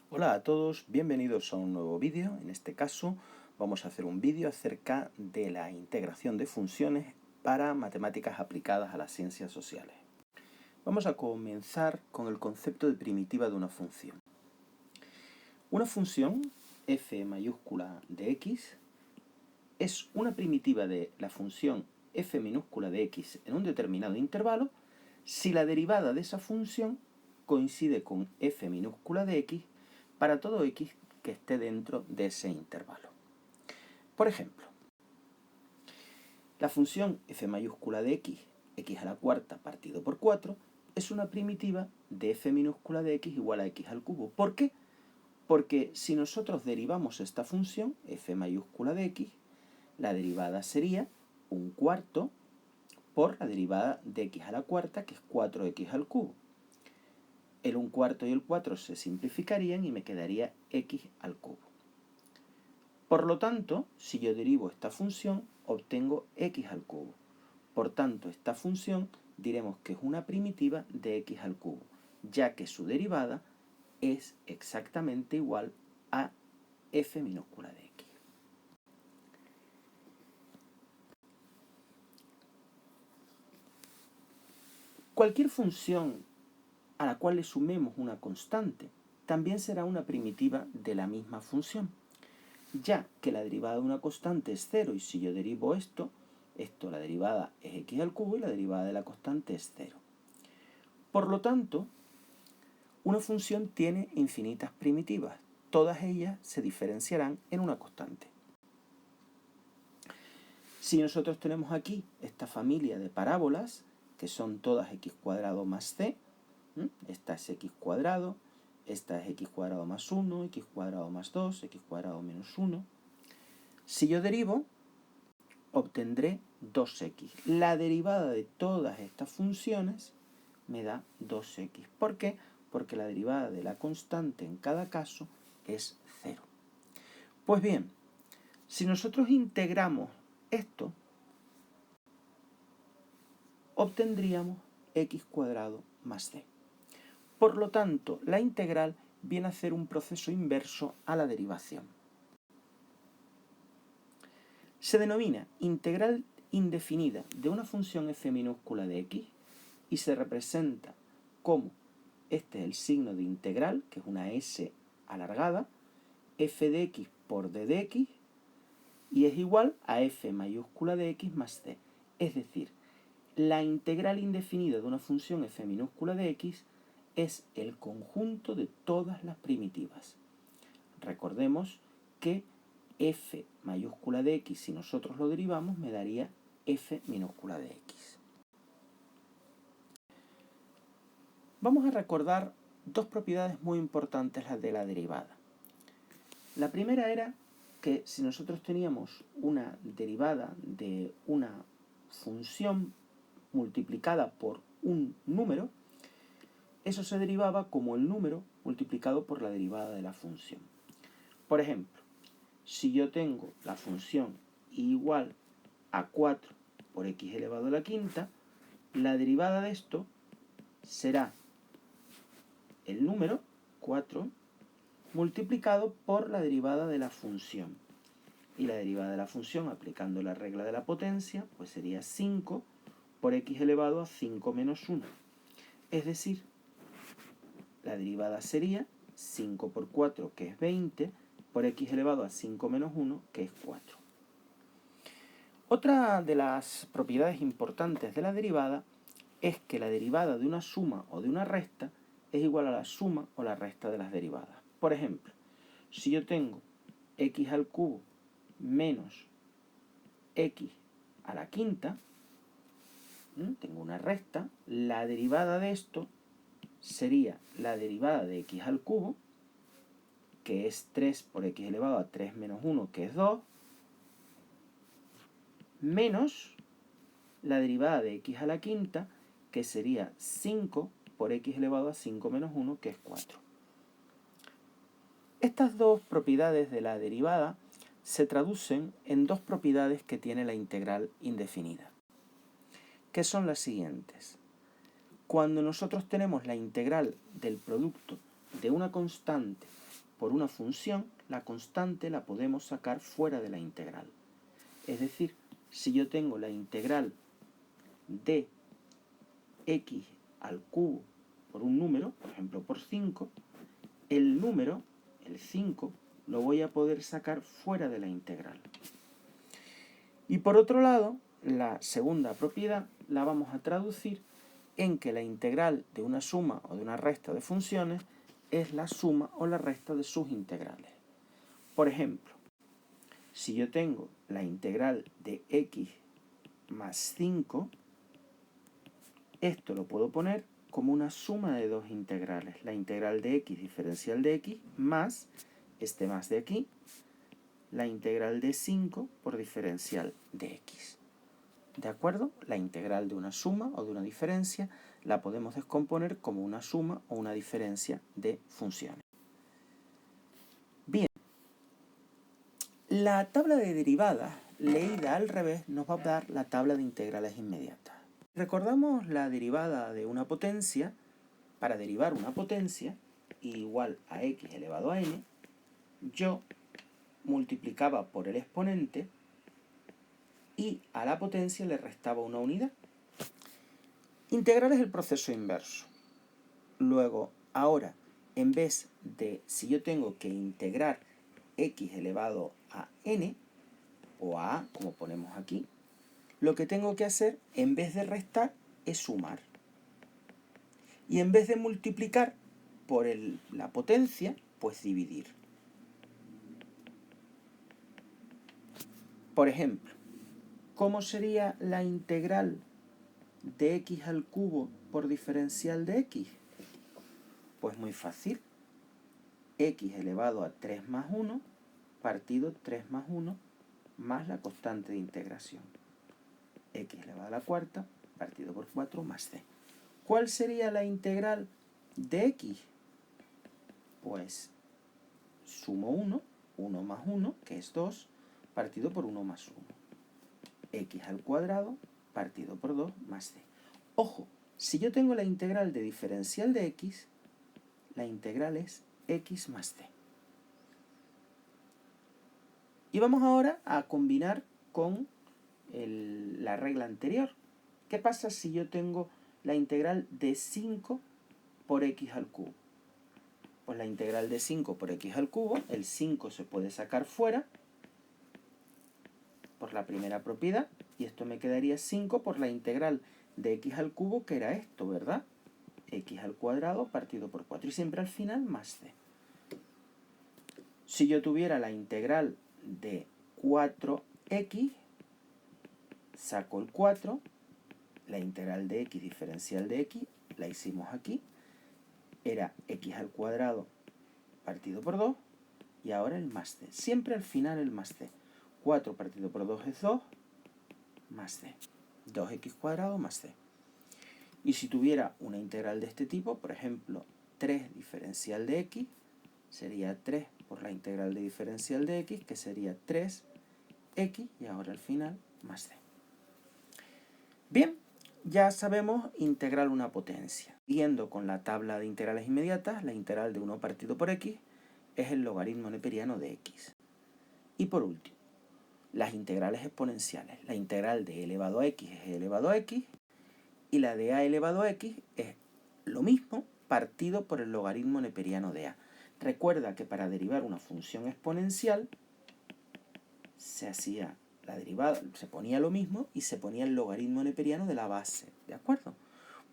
Hola a todos, bienvenidos a un nuevo vídeo. En este caso vamos a hacer un vídeo acerca de la integración de funciones para matemáticas aplicadas a las ciencias sociales. Vamos a comenzar con el concepto de primitiva de una función. Una función, f mayúscula de x, es una primitiva de la función f minúscula de x en un determinado intervalo si la derivada de esa función coincide con f minúscula de x para todo x que esté dentro de ese intervalo. Por ejemplo, la función f mayúscula de x, x a la cuarta partido por 4, es una primitiva de f minúscula de x igual a x al cubo. ¿Por qué? Porque si nosotros derivamos esta función, f mayúscula de x, la derivada sería un cuarto por la derivada de x a la cuarta, que es 4x al cubo. El 1/4 y el 4 se simplificarían y me quedaría x al cubo. Por lo tanto, si yo derivo esta función, obtengo x al cubo. Por tanto, esta función diremos que es una primitiva de x al cubo, ya que su derivada es exactamente igual a f minúscula de x. Cualquier función a la cual le sumemos una constante también será una primitiva de la misma función, ya que la derivada de una constante es 0 y si yo derivo esto, la derivada es x al cubo y la derivada de la constante es 0. Por lo tanto, una función tiene infinitas primitivas. Todas ellas se diferenciarán en una constante. Si nosotros tenemos aquí esta familia de parábolas, que son todas x cuadrado más c, esta es x cuadrado, esta es x cuadrado más 1, x cuadrado más 2, x cuadrado menos 1. Si yo derivo, obtendré 2x. La derivada de todas estas funciones me da 2x. ¿Por qué? Porque la derivada de la constante en cada caso es 0. Pues bien, si nosotros integramos esto, obtendríamos x cuadrado más c. Por lo tanto, la integral viene a ser un proceso inverso a la derivación. Se denomina integral indefinida de una función f minúscula de x y se representa como, este es el signo de integral, que es una s alargada, f de x por d de x, y es igual a f mayúscula de x más c. Es decir, la integral indefinida de una función f minúscula de x es el conjunto de todas las primitivas. Recordemos que f mayúscula de x, si nosotros lo derivamos, me daría f minúscula de x. Vamos a recordar dos propiedades muy importantes las de la derivada. La primera era que si nosotros teníamos una derivada de una función multiplicada por un número, eso se derivaba como el número multiplicado por la derivada de la función. Por ejemplo, si yo tengo la función igual a 4 por x elevado a la quinta, la derivada de esto será el número 4 multiplicado por la derivada de la función. Y la derivada de la función, aplicando la regla de la potencia, pues sería 5 por x elevado a 5 menos 1. Es decir, la derivada sería 5 por 4, que es 20, por x elevado a 5 menos 1, que es 4. Otra de las propiedades importantes de la derivada es que la derivada de una suma o de una resta es igual a la suma o la resta de las derivadas. Por ejemplo, si yo tengo x al cubo menos x a la quinta, tengo una resta, la derivada de esto sería la derivada de x al cubo, que es 3 por x elevado a 3 menos 1, que es 2, menos la derivada de x a la quinta, que sería 5 por x elevado a 5 menos 1, que es 4. Estas dos propiedades de la derivada se traducen en dos propiedades que tiene la integral indefinida, que son las siguientes. Cuando nosotros tenemos la integral del producto de una constante por una función, la constante la podemos sacar fuera de la integral. Es decir, si yo tengo la integral de x al cubo por un número, por ejemplo por 5, el número, el 5, lo voy a poder sacar fuera de la integral. Y por otro lado, la segunda propiedad la vamos a traducir en que la integral de una suma o de una resta de funciones es la suma o la resta de sus integrales. Por ejemplo, si yo tengo la integral de x más 5, esto lo puedo poner como una suma de dos integrales. La integral de x diferencial de x más, este más de aquí, la integral de 5 por diferencial de x. ¿De acuerdo? La integral de una suma o de una diferencia la podemos descomponer como una suma o una diferencia de funciones. Bien, la tabla de derivadas leída al revés nos va a dar la tabla de integrales inmediatas. Recordamos la derivada de una potencia. Para derivar una potencia igual a x elevado a n, yo multiplicaba por el exponente y a la potencia le restaba una unidad. Integrar es el proceso inverso. Luego, ahora, en vez de, si yo tengo que integrar x elevado a n, o a a, como ponemos aquí, lo que tengo que hacer, en vez de restar, es sumar. Y en vez de multiplicar por la potencia, pues dividir. Por ejemplo, ¿cómo sería la integral de x al cubo por diferencial de x? Pues muy fácil. X elevado a 3 más 1 partido 3 más 1 más la constante de integración. X elevado a la cuarta partido por 4 más c. ¿Cuál sería la integral de x? Pues sumo 1, 1 más 1, que es 2, partido por 1 más 1. X al cuadrado partido por 2 más c. Ojo, si yo tengo la integral de diferencial de x, la integral es x más c. Y vamos ahora a combinar con la regla anterior. ¿Qué pasa si yo tengo la integral de 5 por x al cubo? Pues la integral de 5 por x al cubo, el 5 se puede sacar fuera por la primera propiedad, y esto me quedaría 5 por la integral de x al cubo, que era esto, ¿verdad? X al cuadrado partido por 4, y siempre al final más c. Si yo tuviera la integral de 4x, saco el 4, la integral de x diferencial de x, la hicimos aquí, era x al cuadrado partido por 2, y ahora el más c. Siempre al final el más c. 4 partido por 2 es 2, más c. 2x cuadrado más c. Y si tuviera una integral de este tipo, por ejemplo, 3 diferencial de x, sería 3 por la integral de diferencial de x, que sería 3x, y ahora al final más c. Bien, ya sabemos integrar una potencia. Siguiendo con la tabla de integrales inmediatas, la integral de 1 partido por x es el logaritmo neperiano de x. Y por último, las integrales exponenciales. La integral de e elevado a x es e elevado a x, y la de a elevado a x es lo mismo partido por el logaritmo neperiano de a. Recuerda que para derivar una función exponencial se hacía la derivada, se ponía lo mismo y se ponía el logaritmo neperiano de la base, ¿de acuerdo?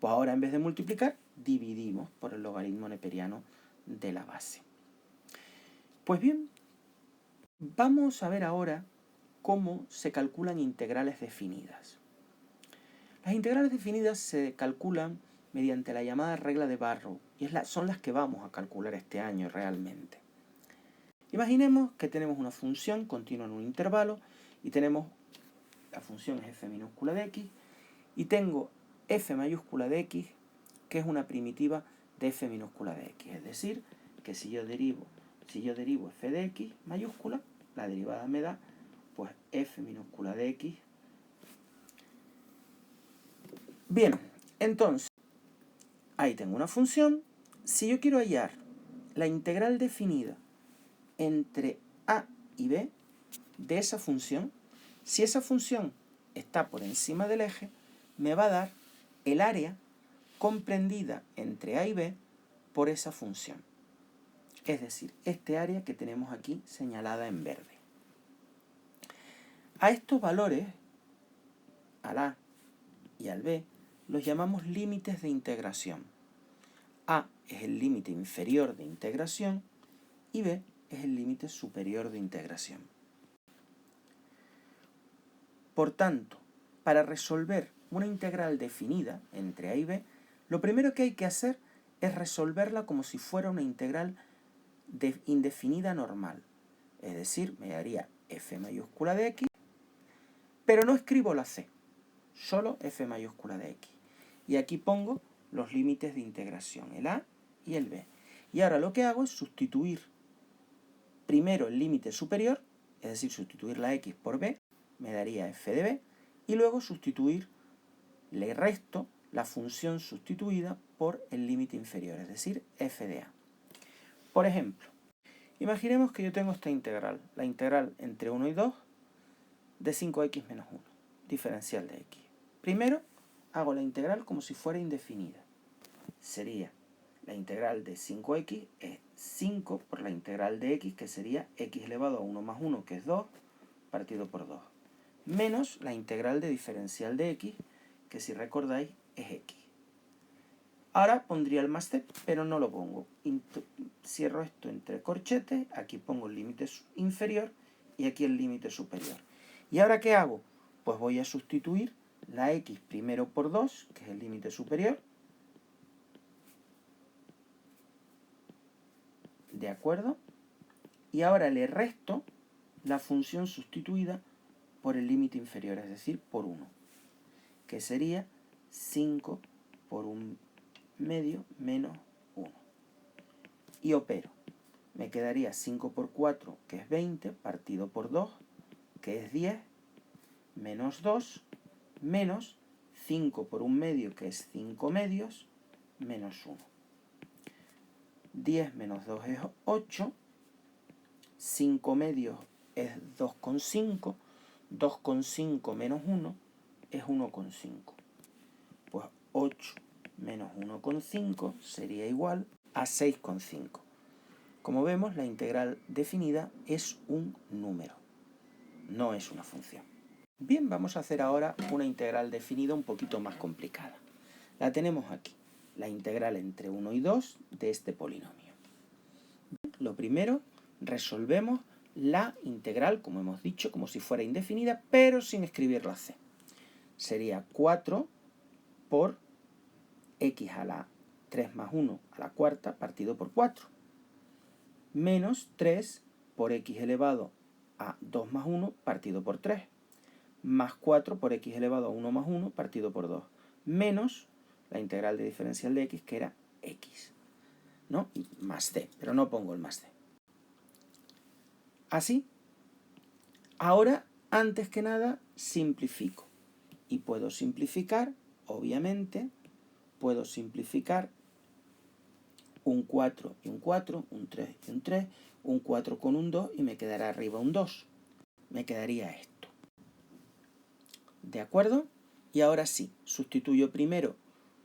Pues ahora en vez de multiplicar, dividimos por el logaritmo neperiano de la base. Pues bien, vamos a ver ahora cómo se calculan integrales definidas. Las integrales definidas se calculan mediante la llamada regla de Barrow, y son las que vamos a calcular este año realmente. Imaginemos que tenemos una función continua en un intervalo, y tenemos, la función es f minúscula de x, y tengo f mayúscula de x, que es una primitiva de f minúscula de x. Es decir, que si yo derivo f de x mayúscula, la derivada me da pues f minúscula de x. Bien, entonces, ahí tengo una función. Si yo quiero hallar la integral definida entre a y b de esa función. Si esa función está por encima del eje, me va a dar el área comprendida entre a y b por esa función. Es decir, este área que tenemos aquí señalada en verde. A estos valores, al a y al b, los llamamos límites de integración. A es el límite inferior de integración y b es el límite superior de integración. Por tanto, para resolver una integral definida entre a y b, lo primero que hay que hacer es resolverla como si fuera una integral indefinida normal. Es decir, me daría f mayúscula de x, pero no escribo la c, solo f mayúscula de x. Y aquí pongo los límites de integración, el a y el b. Y ahora lo que hago es sustituir primero el límite superior, es decir, sustituir la x por b, me daría f de b, y luego le resto la función sustituida por el límite inferior, es decir, f de a. Por ejemplo, imaginemos que yo tengo esta integral, la integral entre 1 y 2 de 5x menos 1, diferencial de x. Primero, hago la integral como si fuera indefinida. Sería la integral de 5x es 5 por la integral de x, que sería x elevado a 1 más 1, que es 2, partido por 2. Menos la integral de diferencial de x, que si recordáis es x. Ahora pondría el más c, pero no lo pongo. Cierro esto entre corchetes, aquí pongo el límite inferior y aquí el límite superior. ¿Y ahora qué hago? Pues voy a sustituir la x primero por 2, que es el límite superior. ¿De acuerdo? Y ahora le resto la función sustituida por el límite inferior, es decir, por 1, que sería 5 por 1 medio menos 1. Y opero. Me quedaría 5 por 4, que es 20, partido por 2, que es 10, menos 2, menos 5 por 1 medio, que es 5 medios, menos 1. 10 menos 2 es 8, 5 medios es 2,5, 2,5 menos 1 es 1,5. Pues 8 menos 1,5 sería igual a 6,5. Como vemos, la integral definida es un número, no es una función. Bien, vamos a hacer ahora una integral definida un poquito más complicada. La tenemos aquí, la integral entre 1 y 2 de este polinomio. Lo primero, resolvemos la integral, como hemos dicho, como si fuera indefinida, pero sin escribir la c. Sería 4 por x a la 3 más 1 a la cuarta partido por 4. Menos 3 por x elevado a 2 más 1 partido por 3. Más 4 por x elevado a 1 más 1 partido por 2. Menos la integral de diferencial de x, que era x. ¿No? Y más c, pero no pongo el más c. Así. Ahora, antes que nada, simplifico. Y puedo simplificar, obviamente, puedo simplificar un 4 y un 4, un 3 y un 3, un 4 con un 2 y me quedará arriba un 2. Me quedaría esto. ¿De acuerdo? Y ahora sí, sustituyo primero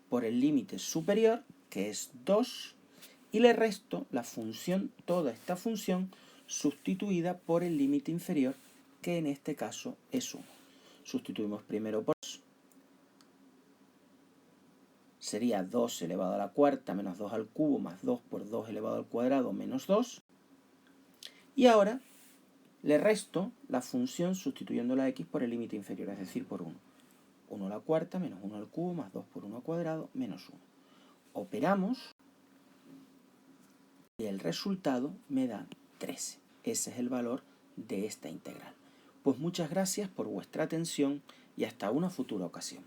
por el límite superior, que es 2, y le resto la función, toda esta función, sustituida por el límite inferior, que en este caso es 1. Sustituimos primero por 2. Sería 2 elevado a la cuarta menos 2 al cubo más 2 por 2 elevado al cuadrado menos 2. Y ahora le resto la función sustituyendo la x por el límite inferior, es decir, por 1. 1 a la cuarta menos 1 al cubo más 2 por 1 al cuadrado menos 1. Operamos y el resultado me da 13. Ese es el valor de esta integral. Pues muchas gracias por vuestra atención y hasta una futura ocasión.